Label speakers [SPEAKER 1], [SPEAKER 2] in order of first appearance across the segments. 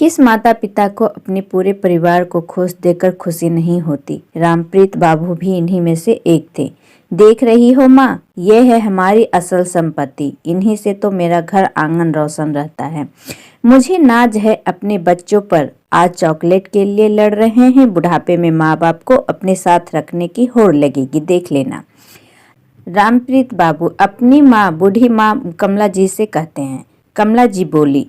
[SPEAKER 1] किस माता पिता को अपने पूरे परिवार को खुश देखकर खुशी नहीं होती। रामप्रीत बाबू भी इन्हीं में से एक थे। देख रही हो माँ, ये है हमारी असल संपत्ति, इन्हीं से तो मेरा घर आंगन रोशन रहता है। मुझे नाज है अपने बच्चों पर। आज चॉकलेट के लिए लड़ रहे हैं, बुढ़ापे में माँ बाप को अपने साथ रखने की होड़ लगेगी, देख लेना। रामप्रीत बाबू अपनी माँ बूढ़ी माँ कमला जी से कहते हैं। कमला जी बोली,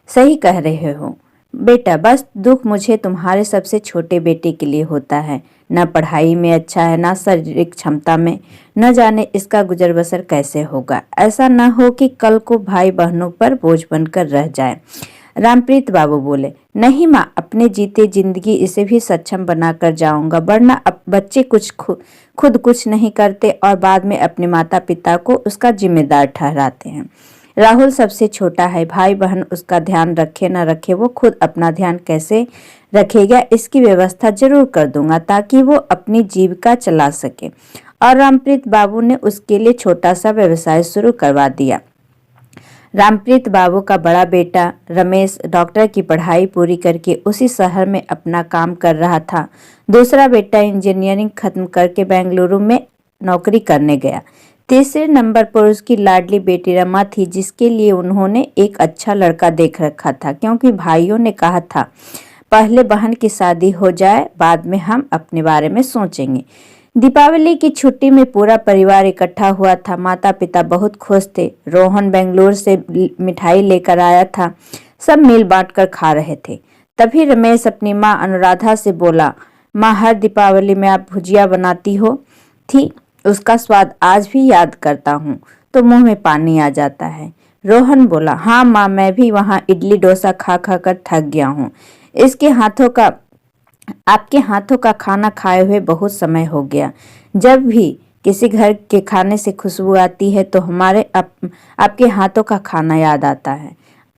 [SPEAKER 1] सही कह रहे हो बेटा, बस दुख मुझे तुम्हारे सबसे छोटे बेटे के लिए होता है। न पढ़ाई में अच्छा है, न शारीरिक क्षमता में, न जाने इसका गुजर बसर कैसे होगा। ऐसा न हो कि कल को भाई बहनों पर बोझ बनकर रह जाए। रामप्रीत बाबू बोले, नहीं माँ, अपने जीते जिंदगी इसे भी सक्षम बनाकर जाऊंगा, वरना अब बच्चे खुद कुछ नहीं करते और बाद में अपने माता पिता को उसका जिम्मेदार ठहराते हैं। राहुल सबसे छोटा है, भाई बहन उसका ध्यान रखे न रखे, वो खुद अपना ध्यान कैसे रखेगा इसकी व्यवस्था जरूर कर दूंगा ताकि वो अपनी जीविका चला सके। और रामप्रीत बाबू ने उसके लिए छोटा सा व्यवसाय शुरू करवा दिया। रामप्रीत बाबू का बड़ा बेटा रमेश डॉक्टर की पढ़ाई पूरी करके उसी शहर में अपना काम कर रहा था। दूसरा बेटा इंजीनियरिंग खत्म करके बेंगलुरु में नौकरी करने गया। तीसरे नंबर पर उसकी लाडली बेटी रमा थी, जिसके लिए उन्होंने एक अच्छा लड़का देख रखा था, क्योंकि भाइयों ने कहा था पहले बहन की शादी हो जाए, बाद में हम अपने बारे में सोचेंगे। दीपावली की छुट्टी में पूरा परिवार इकट्ठा हुआ था। माता पिता बहुत खुश थे। रोहन बेंगलुरु से मिठाई लेकर आया था। सब मिल बांट कर खा रहे थे। तभी रमेश अपनी माँ अनुराधा से बोला, माँ, हर दीपावली में आप भुजिया बनाती हो थी, उसका स्वाद आज भी याद करता हूँ तो मुंह में पानी आ जाता है। रोहन बोला, हाँ माँ, मैं भी वहाँ इडली डोसा खा खा कर थक गया हूँ। आपके हाथों का खाना खाए हुए बहुत समय हो गया। जब भी किसी घर के खाने से खुशबू आती है तो हमारे आपके हाथों का खाना याद आता है।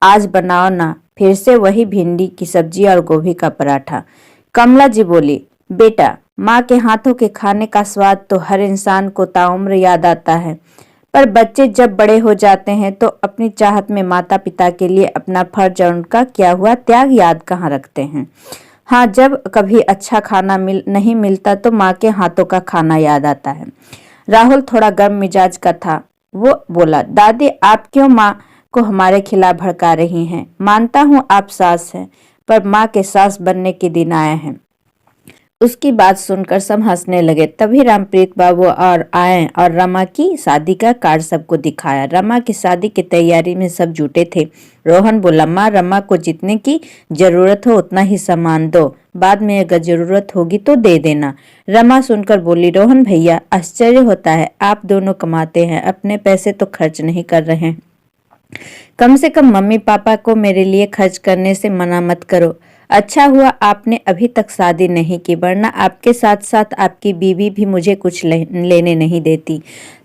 [SPEAKER 1] आज बनाओ ना फिर से वही भिंडी की सब्जी और गोभी का पराठा। कमला जी बोली, बेटा, माँ के हाथों के खाने का स्वाद तो हर इंसान को ताउम्र याद आता है, पर बच्चे जब बड़े हो जाते हैं तो अपनी चाहत में माता पिता के लिए अपना फर्ज और उनका किया हुआ त्याग याद कहाँ रखते हैं। हाँ, जब कभी अच्छा खाना नहीं मिलता तो माँ के हाथों का खाना याद आता है। राहुल थोड़ा गर्म मिजाज का था। वो बोला, दादी, आप क्यों माँ को हमारे खिलाफ भड़का रही हैं? मानता हूँ आप सास हैं, पर माँ के सास बनने के दिन आए हैं। उसकी बात सुनकर सब हंसने लगे। तभी रामप्रीत बाबू और आए और रमा की शादी का कार्ड सबको दिखाया। रमा की शादी की तैयारी में सब जुटे थे। रोहन बोला, माँ, रमा को जितने की जरूरत हो उतना ही सामान दो, बाद में अगर जरूरत होगी तो दे देना। रमा सुनकर बोली, रोहन भैया, आश्चर्य होता है, आप दोनों कमाते हैं, अपने पैसे तो खर्च नहीं कर रहे हैं। कम से कम मम्मी पापा को मेरे लिए खर्च करने से मना मत करो। अच्छा हुआ आपने अभी तक शादी नहीं की, वरना आपके साथ साथ आपकी बीवी भी मुझे कुछ लेने नहीं देती।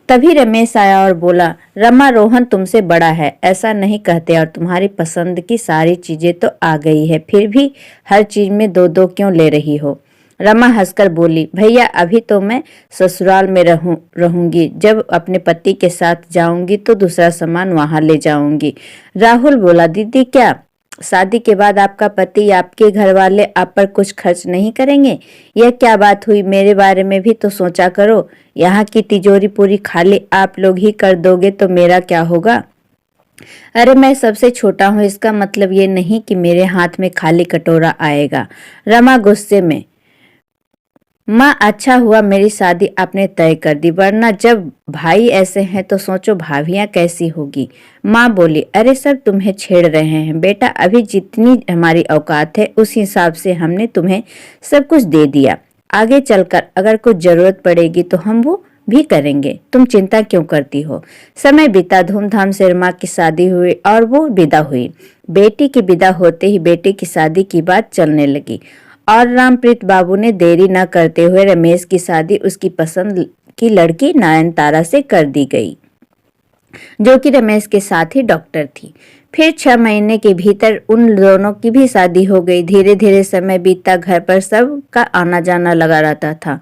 [SPEAKER 1] तभी रमेश आया और बोला, रमा, रोहन तुमसे बड़ा है, ऐसा नहीं कहते, और तुम्हारी पसंद की सारी चीजें तो आ गई है, फिर भी हर चीज में दो दो क्यों ले रही हो? रमा हंसकर बोली, भैया, अभी तो मैं ससुराल में रहूंगी, जब अपने पति के साथ जाऊंगी तो दूसरा सामान वहां ले जाऊंगी। राहुल बोला, दीदी, क्या शादी के बाद आपका पति या आपके घर वाले आप पर कुछ खर्च नहीं करेंगे? यह क्या बात हुई? मेरे बारे में भी तो सोचा करो। यहाँ की तिजोरी पूरी खाली आप लोग ही कर दोगे तो मेरा क्या होगा? अरे, मैं सबसे छोटा हूँ, इसका मतलब ये नहीं कि मेरे हाथ में खाली कटोरा आएगा। रमा गुस्से में, माँ, अच्छा हुआ मेरी शादी आपने तय कर दी, वरना जब भाई ऐसे हैं तो सोचो भाभियाँ कैसी होगी। माँ बोली, अरे सब तुम्हें छेड़ रहे हैं बेटा, अभी जितनी हमारी औकात है उस हिसाब से हमने तुम्हें सब कुछ दे दिया। आगे चलकर अगर कुछ जरूरत पड़ेगी तो हम वो भी करेंगे, तुम चिंता क्यों करती हो? समय बीता, धूमधाम से रमा की शादी हुई और वो विदा हुई। बेटी की विदा होते ही बेटे की शादी की बात चलने लगी और रामप्रीत बाबू ने देरी न करते हुए रमेश की शादी उसकी पसंद की लड़की नयनतारा से कर दी गई, जो कि रमेश के साथ ही डॉक्टर थी। फिर 6 महीने के भीतर उन दोनों की भी शादी हो गई। धीरे धीरे समय बीतता, घर पर सबका आना जाना लगा रहता था।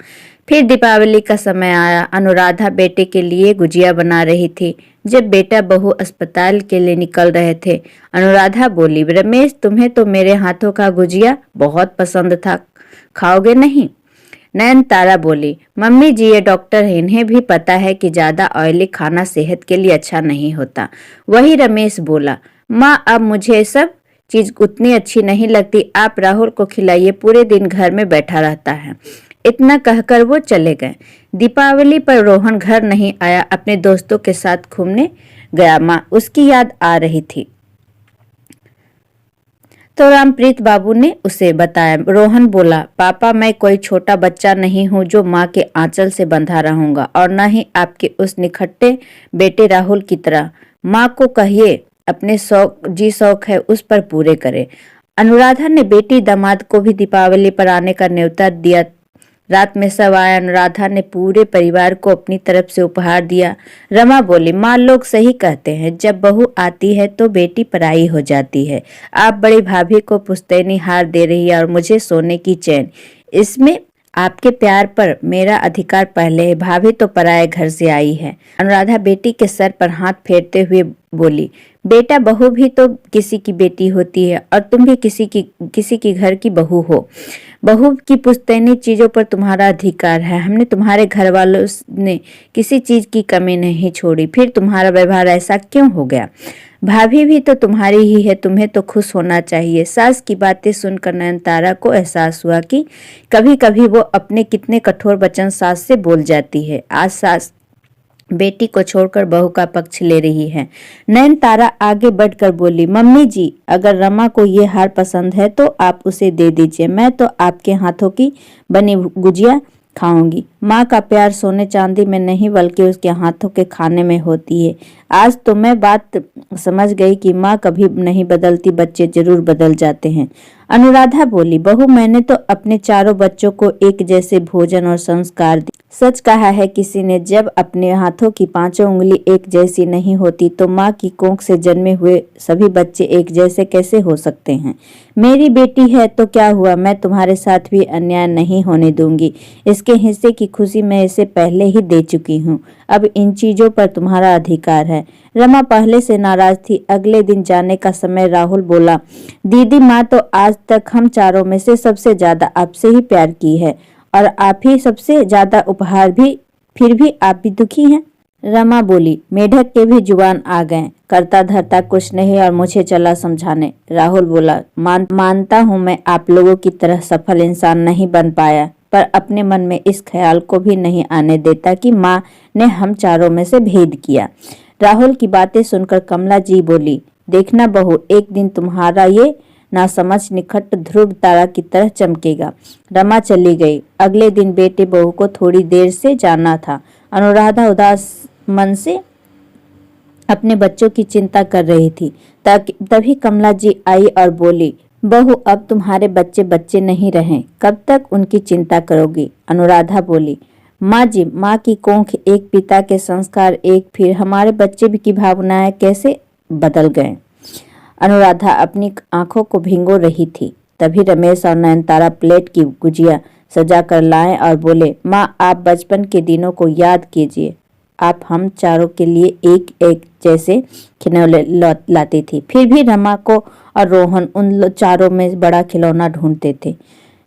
[SPEAKER 1] फिर दीपावली का समय आया। अनुराधा बेटे के लिए गुजिया बना रही थी। जब बेटा बहू अस्पताल के लिए निकल रहे थे, अनुराधा बोली, रमेश, तुम्हें तो मेरे हाथों का गुजिया बहुत पसंद था, खाओगे नहीं? नयनतारा बोली, मम्मी जी ये डॉक्टर हैं, इन्हें भी पता है कि ज्यादा ऑयली खाना सेहत के लिए अच्छा नहीं होता। वही रमेश बोला, माँ अब मुझे सब चीज उतनी अच्छी नहीं लगती, आप राहुल को खिलाइए, पूरे दिन घर में बैठा रहता है। इतना कहकर वो चले गए। दीपावली पर रोहन घर नहीं आया, अपने दोस्तों के साथ घूमने गया। माँ उसकी याद आ रही थी। तो रामप्रीत बाबू ने उसे बताया। रोहन बोला, पापा मैं कोई छोटा बच्चा नहीं हूँ जो माँ के आंचल से बंधा रहूंगा, और न ही आपके उस निखट्टे बेटे राहुल की तरह। माँ को कहिए अपने शौक है उस पर पूरे करे। अनुराधा ने बेटी दामाद को भी दीपावली पर आने का न्योता दिया। रात में सब आए। अनुराधा ने पूरे परिवार को अपनी तरफ से उपहार दिया। रमा बोली, माँ लोग सही कहते हैं, जब बहू आती है तो बेटी पराई हो जाती है। आप बड़ी भाभी को पुश्तैनी हार दे रही है और मुझे सोने की चैन। इसमें आपके प्यार पर मेरा अधिकार पहले है। भाभी तो पराये घर से आई है। अनुराधा बेटी के सर पर हाथ फेरते हुए बोली, बेटा बहू भी तो किसी की बेटी होती है, और तुम भी किसी की घर की बहू हो। बहू की पुश्तैनी चीजों पर तुम्हारा अधिकार है। हमने तुम्हारे घर वालों ने किसी चीज की कमी नहीं छोड़ी, फिर तुम्हारा व्यवहार ऐसा क्यों हो गया? भाभी भी तो तुम्हारी ही है, तुम्हें तो खुश होना चाहिए। सास की बातें सुनकर नयनतारा को एहसास हुआ कि कभी कभी वो अपने कितने कठोर वचन सास से बोल जाती है। आज सास बेटी को छोड़कर बहू का पक्ष ले रही है। नयनतारा आगे बढ़कर बोली, मम्मी जी अगर रमा को ये हार पसंद है तो आप उसे दे दीजिए, मैं तो आपके हाथों की बनी गुजिया खाऊंगी। माँ का प्यार सोने चांदी में नहीं बल्कि उसके हाथों के खाने में होती है। आज तो मैं बात समझ गई कि माँ कभी नहीं बदलती, बच्चे जरूर बदल जाते हैं। अनुराधा बोली, बहू मैंने तो अपने चारों बच्चों को एक जैसे भोजन और संस्कार दिए। सच कहा है किसी ने, जब अपने हाथों की पांचों उंगली एक जैसी नहीं होती तो माँ की कोख से जन्मे हुए सभी बच्चे एक जैसे कैसे हो सकते हैं? मेरी बेटी है तो क्या हुआ, मैं तुम्हारे साथ भी अन्याय नहीं होने दूंगी। इसके हिस्से की खुशी मैं इसे पहले ही दे चुकी हूँ। अब इन चीजों पर तुम्हारा अधिकार है। रमा पहले से नाराज थी। अगले दिन जाने का समय राहुल बोला, दीदी माँ तो आज तक हम चारों में से सबसे ज्यादा आपसे ही प्यार की है, और आप ही सबसे ज्यादा उपहार भी, फिर भी आप भी दुखी हैं। रमा बोली, मेढक के भी जुबान आ गए, करता धरता कुछ नहीं और मुझे चला समझाने। राहुल बोला, मानता हूँ मैं आप लोगों की तरह सफल इंसान नहीं बन पाया, पर अपने मन में इस ख्याल को भी नहीं आने देता कि माँ ने हम चारों में से भेद किया। राहुल की बातें सुनकर कमला जी बोली, देखना बहू, एक दिन तुम्हारा ये नासमझ निखट ध्रुव तारा की तरह चमकेगा। रमा चली गई। अगले दिन बेटे बहू को थोड़ी देर से जाना था। अनुराधा उदास मन से अपने बच्चों की चिंता कर रही थी। तभी कमला जी आई और बोली, बहू अब तुम्हारे बच्चे बच्चे नहीं रहे, कब तक उनकी चिंता करोगी? अनुराधा बोली, माँ जी, माँ की कोख एक, पिता के संस्कार एक, फिर हमारे बच्चे की भावनाएं कैसे बदल गए? अनुराधा अपनी आंखों को भिगो रही थी। तभी रमेश और नयनतारा प्लेट की गुजिया सजा कर लाए और बोले, माँ आप बचपन के दिनों को याद कीजिए। आप हम चारों के लिए एक एक जैसे खिलौने लाती थी, फिर भी रमा को और रोहन उन चारों में बड़ा खिलौना ढूंढते थे।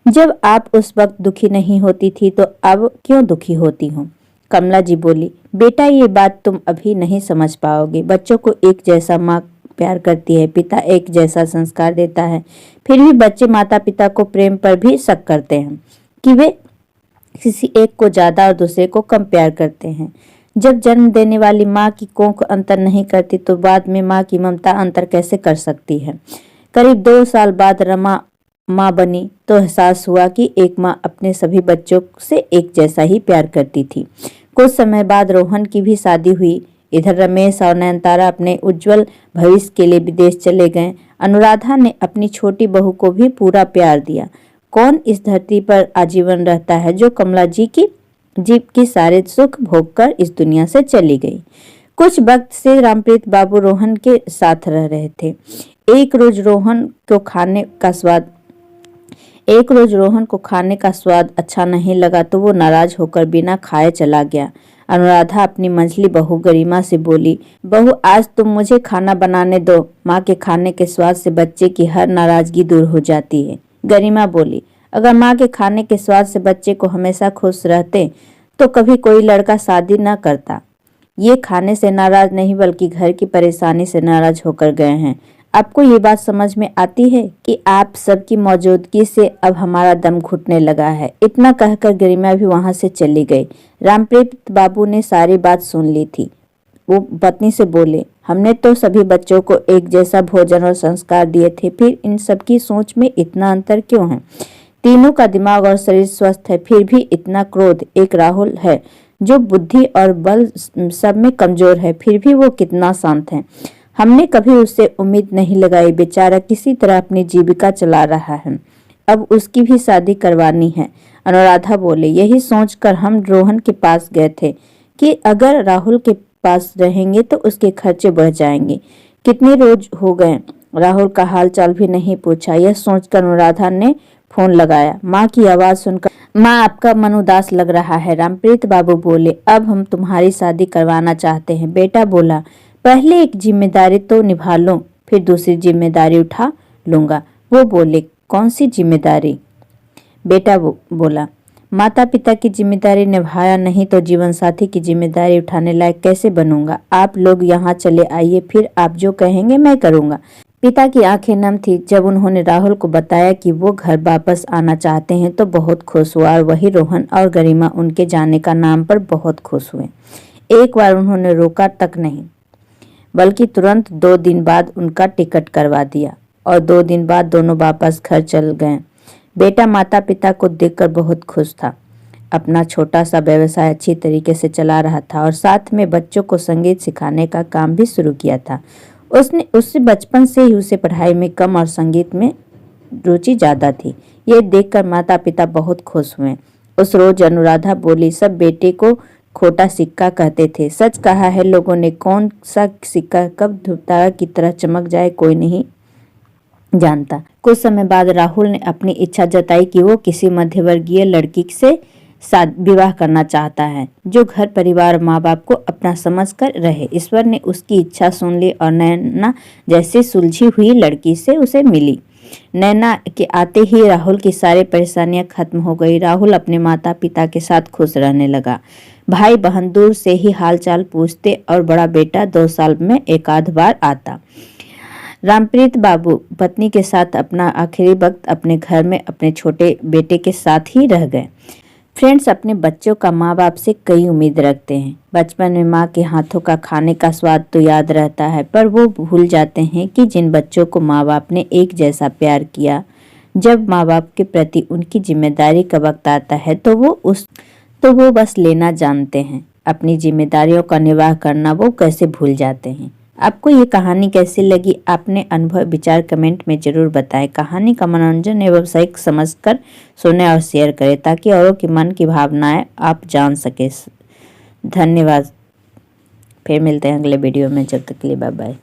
[SPEAKER 1] जब आप उस वक्त दुखी नहीं होती थी तो अब क्यों दुखी होती हूँ? कमला जी बोली, बेटा ये बात तुम अभी नहीं समझ पाओगे। बच्चों को एक जैसा माँ प्यार करती है, पिता एक जैसा संस्कार देता है, फिर भी बच्चे माता पिता को प्रेम पर भी शक करते हैं कि वे किसी एक को ज्यादा और दूसरे को कम प्यार करते हैं। जब जन्म देने वाली माँ की कोख अंतर नहीं करती तो बाद में माँ की ममता अंतर कैसे कर सकती है? करीब 2 साल बाद रमा माँ बनी तो एहसास हुआ कि एक माँ अपने सभी बच्चों से एक जैसा ही प्यार करती थी। कुछ समय बाद रोहन की भी शादी हुई। इधर रमेश और नयनतारा अपने उज्जवल भविष्य के लिए विदेश चले गए। अनुराधा ने अपनी छोटी बहू को भी पूरा प्यार दिया। कौन इस धरती पर आजीवन रहता है जो कमला जी की सारे सुख भोग कर इस दुनिया से चली गई? कुछ वक्त से रामप्रीत बाबू रोहन के साथ रह रहे थे। एक रोज रोहन को खाने का स्वाद अच्छा नहीं लगा तो वो नाराज होकर बिना खाए चला गया। अनुराधा अपनी मंझली बहू गरिमा से बोली, बहू आज तुम मुझे खाना बनाने दो, माँ के खाने के स्वाद से बच्चे की हर नाराजगी दूर हो जाती है। गरिमा बोली, अगर माँ के खाने के स्वाद से बच्चे को हमेशा खुश रहते तो कभी कोई लड़का शादी न करता। ये खाने से नाराज नहीं बल्कि घर की परेशानी से नाराज होकर गए हैं। आपको ये बात समझ में आती है कि आप सबकी मौजूदगी से अब हमारा दम घुटने लगा है। इतना कहकर गरिमा भी वहां से चली गई। रामप्रीत बाबू ने सारी बात सुन ली थी। वो पत्नी से बोले, हमने तो सभी बच्चों को एक जैसा भोजन और संस्कार दिए थे, फिर इन सबकी सोच में इतना अंतर क्यों है? तीनों का दिमाग और शरीर स्वस्थ है, फिर भी इतना क्रोध। एक राहुल है जो बुद्धि और बल सब में कमजोर है, फिर भी वो कितना शांत है। हमने कभी उससे उम्मीद नहीं लगाई। बेचारा किसी तरह अपनी जीविका चला रहा है, अब उसकी भी शादी करवानी है। अनुराधा बोले, यही सोचकर हम रोहन के पास गए थे कि अगर राहुल के पास रहेंगे तो उसके खर्चे बढ़ जाएंगे। कितने रोज हो गए, राहुल का हाल चाल भी नहीं पूछा। यह सोचकर अनुराधा ने फोन लगाया। माँ की आवाज सुनकर, माँ आपका मन उदास लग रहा है। रामप्रीत बाबू बोले, अब हम तुम्हारी शादी करवाना चाहते हैं। बेटा बोला, पहले एक जिम्मेदारी तो निभा लो, फिर दूसरी जिम्मेदारी उठा लूंगा। वो बोले, कौन सी जिम्मेदारी? बेटा बोला, माता पिता की जिम्मेदारी निभाया नहीं तो जीवन साथी की जिम्मेदारी उठाने लायक कैसे बनूंगा? आप लोग यहाँ चले आइए, फिर आप जो कहेंगे मैं करूंगा। पिता की आंखें नम थी जब उन्होंने राहुल को बताया कि वो घर वापस आना चाहते हैं तो बहुत खुश हुआ, और वही रोहन और गरिमा उनके जाने का नाम पर बहुत खुश हुए। एक बार उन्होंने रोका तक नहीं, बल्कि तुरंत 2 दिन बाद उनका टिकट करवा दिया और 2 दिन बाद दोनों वापस घर चल गए। बेटा माता पिता को देखकर बहुत खुश था। अपना छोटा सा व्यवसाय अच्छी तरीके से चला रहा था और साथ में बच्चों को संगीत सिखाने का काम भी शुरू किया था। उससे बचपन से ही उसे पढ़ाई में कम और संगीत में रुचि ज्यादा थी। ये देखकर माता पिता बहुत खुश हुए। उस रोज अनुराधा बोली, सब बेटे को खोटा सिक्का कहते थे, सच कहा है लोगों ने। कौन सा सिक्का कब धुतारा की तरह चमक जाए कोई नहीं जानता। कुछ समय बाद राहुल ने अपनी इच्छा जताई कि वो किसी मध्यवर्गीय लड़की से विवाह करना चाहता है जो घर परिवार माँ बाप को अपना समझकर रहे। ईश्वर ने उसकी इच्छा सुन ली और नैना जैसी सुलझी हुई लड़की से उसे मिली। नैना के आते ही राहुल की सारी परेशानियां खत्म हो गई। राहुल अपने माता पिता के साथ खुश रहने लगा। भाई बहन दूर से ही हालचाल पूछते और बड़ा बेटा 2 साल में एक आध बार आता। रामप्रीत बाबू पत्नी के साथ अपना आखिरी वक्त अपने घर में अपने छोटे बेटे के साथ ही रह गए। फ्रेंड्स, अपने बच्चों का माँ बाप से कई उम्मीद रखते हैं। बचपन में माँ के हाथों का खाने का स्वाद तो याद रहता है, पर वो भूल जाते हैं कि जिन बच्चों को माँ बाप ने एक जैसा प्यार किया, जब माँ बाप के प्रति उनकी जिम्मेदारी का वक्त आता है तो वो बस लेना जानते हैं। अपनी जिम्मेदारियों का निर्वाह करना वो कैसे भूल जाते हैं। आपको ये कहानी कैसी लगी? आपने अनुभव विचार कमेंट में जरूर बताएं। कहानी का मनोरंजन एवं सही समझकर सुने और शेयर करें ताकि औरों के मन की भावनाएं आप जान सके। धन्यवाद। फिर मिलते हैं अगले वीडियो में, जब तक के लिए बाय बाय।